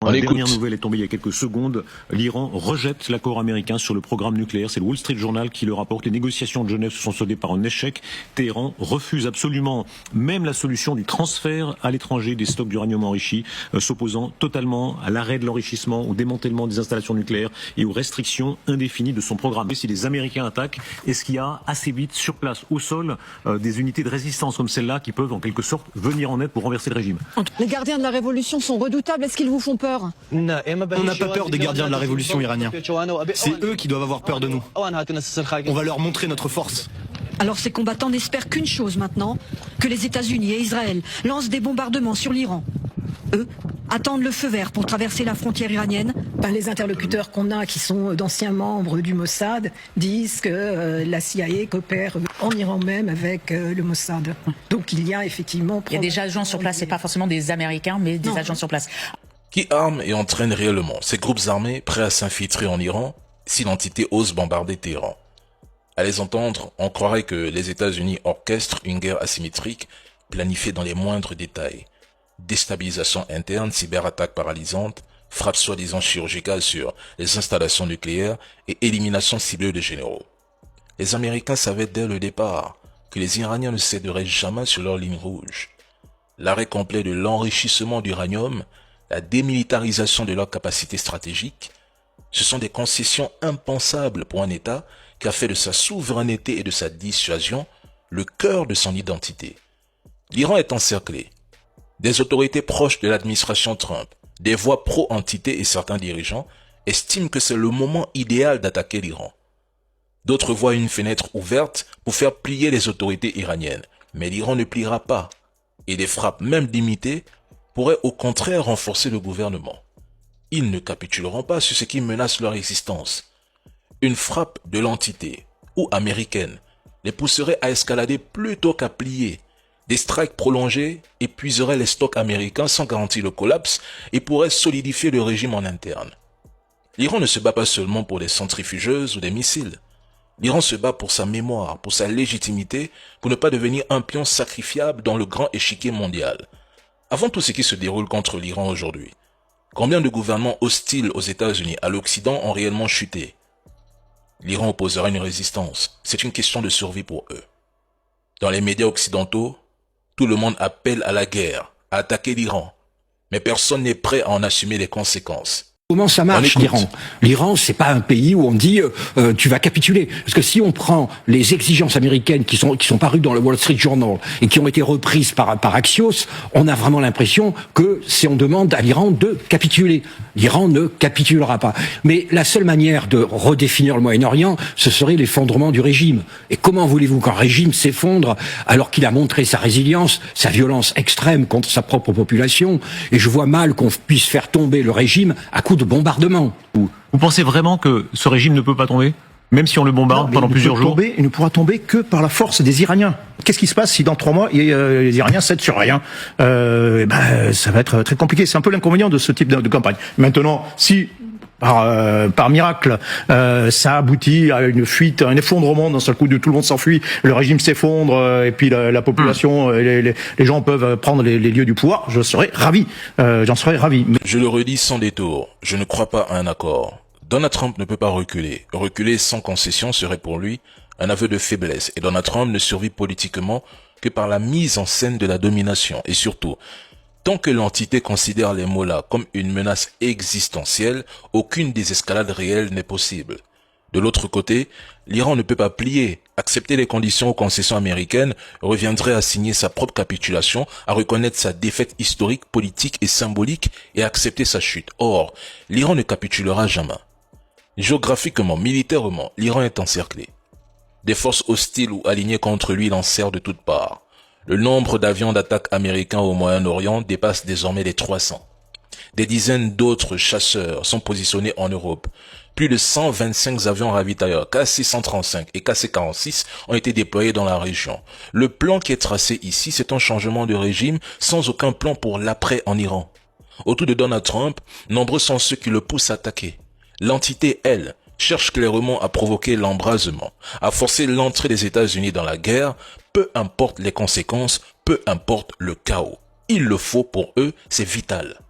On La écoute. dernière nouvelle est tombée il y a quelques secondes. L'Iran rejette l'accord américain sur le programme nucléaire. C'est le Wall Street Journal qui le rapporte. Les négociations de Genève se sont soldées par un échec. Téhéran refuse absolument même la solution du transfert à l'étranger des stocks d'uranium enrichi, s'opposant totalement à l'arrêt de l'enrichissement, au démantèlement des installations nucléaires et aux restrictions indéfinies de son programme. Et si les Américains attaquent, est-ce qu'il y a assez vite sur place, au sol, des unités de résistance comme celle-là qui peuvent en quelque sorte venir en aide pour renverser le régime? Les gardiens de la révolution sont redoutables. Est-ce qu'ils vous font peur? On n'a pas peur des gardiens de la révolution iraniens. C'est eux qui doivent avoir peur de nous. On va leur montrer notre force. Alors ces combattants n'espèrent qu'une chose maintenant, que les États-Unis et Israël lancent des bombardements sur l'Iran. Eux attendent le feu vert pour traverser la frontière iranienne. Les interlocuteurs qu'on a, qui sont d'anciens membres du Mossad, disent que la CIA coopère en Iran même avec le Mossad. Donc il y a effectivement... Il y a des agents sur place, c'est pas forcément des Américains, mais des agents sur place. Qui arme et entraîne réellement ces groupes armés prêts à s'infiltrer en Iran si l'entité ose bombarder Téhéran? À les entendre, on croirait que les États-Unis orchestrent une guerre asymétrique planifiée dans les moindres détails. Déstabilisation interne, cyberattaque paralysante, frappe soi-disant chirurgicale sur les installations nucléaires et élimination ciblée de généraux. Les Américains savaient dès le départ que les Iraniens ne céderaient jamais sur leur ligne rouge. L'arrêt complet de l'enrichissement d'uranium, la démilitarisation de leurs capacités stratégiques, ce sont des concessions impensables pour un État qui a fait de sa souveraineté et de sa dissuasion le cœur de son identité. L'Iran est encerclé. Des autorités proches de l'administration Trump, des voix pro-entité et certains dirigeants estiment que c'est le moment idéal d'attaquer l'Iran. D'autres voient une fenêtre ouverte pour faire plier les autorités iraniennes, mais l'Iran ne pliera pas, et des frappes même limitées pourraient au contraire renforcer le gouvernement. Ils ne capituleront pas sur ce qui menace leur existence. Une frappe de l'entité, ou américaine, les pousserait à escalader plutôt qu'à plier. Des strikes prolongés épuiseraient les stocks américains sans garantir le collapse et pourraient solidifier le régime en interne. L'Iran ne se bat pas seulement pour des centrifugeuses ou des missiles. L'Iran se bat pour sa mémoire, pour sa légitimité, pour ne pas devenir un pion sacrifiable dans le grand échiquier mondial. Avant tout ce qui se déroule contre l'Iran aujourd'hui, combien de gouvernements hostiles aux États-Unis, à l'Occident, ont réellement chuté? L'Iran opposera une résistance. C'est une question de survie pour eux. Dans les médias occidentaux, tout le monde appelle à la guerre, à attaquer l'Iran. Mais personne n'est prêt à en assumer les conséquences. Comment ça marche l'Iran? L'Iran, c'est pas un pays où on dit tu vas capituler. Parce que si on prend les exigences américaines qui sont parues dans le Wall Street Journal et qui ont été reprises par Axios, on a vraiment l'impression que on demande à l'Iran de capituler. L'Iran ne capitulera pas. Mais la seule manière de redéfinir le Moyen-Orient, ce serait l'effondrement du régime. Et comment voulez-vous qu'un régime s'effondre alors qu'il a montré sa résilience, sa violence extrême contre sa propre population? Et je vois mal qu'on puisse faire tomber le régime à coup de bombardement. Vous pensez vraiment que ce régime ne peut pas tomber? Même si on le bombarde pendant plusieurs jours? Il ne pourra tomber que par la force des Iraniens. Qu'est-ce qui se passe si dans 3 mois, les Iraniens cèdent sur rien? Ça va être très compliqué. C'est un peu l'inconvénient de ce type de campagne. Maintenant, si par miracle, ça aboutit à une fuite, à un effondrement d'un seul coup, de tout le monde s'enfuit, le régime s'effondre, et puis la population, les gens peuvent prendre les lieux du pouvoir, je serais ravi. J'en serais ravi. Mais... Je le redis sans détour, je ne crois pas à un accord. Donald Trump ne peut pas reculer. Reculer sans concession serait pour lui un aveu de faiblesse, et Donald Trump ne survit politiquement que par la mise en scène de la domination, et surtout, tant que l'entité considère les mollahs comme une menace existentielle, aucune désescalade réelle n'est possible. De l'autre côté, l'Iran ne peut pas plier. Accepter les conditions aux concessions américaines reviendrait à signer sa propre capitulation, à reconnaître sa défaite historique, politique et symbolique et à accepter sa chute. Or, l'Iran ne capitulera jamais. Géographiquement, militairement, l'Iran est encerclé. Des forces hostiles ou alignées contre lui l'enserrent de toutes parts. Le nombre d'avions d'attaque américains au Moyen-Orient dépasse désormais les 300. Des dizaines d'autres chasseurs sont positionnés en Europe. Plus de 125 avions ravitailleurs KC-135 et KC-46 ont été déployés dans la région. Le plan qui est tracé ici, c'est un changement de régime sans aucun plan pour l'après en Iran. Autour de Donald Trump, nombreux sont ceux qui le poussent à attaquer. L'entité, elle, cherche clairement à provoquer l'embrasement, à forcer l'entrée des États-Unis dans la guerre, peu importe les conséquences, peu importe le chaos. Il le faut pour eux, c'est vital.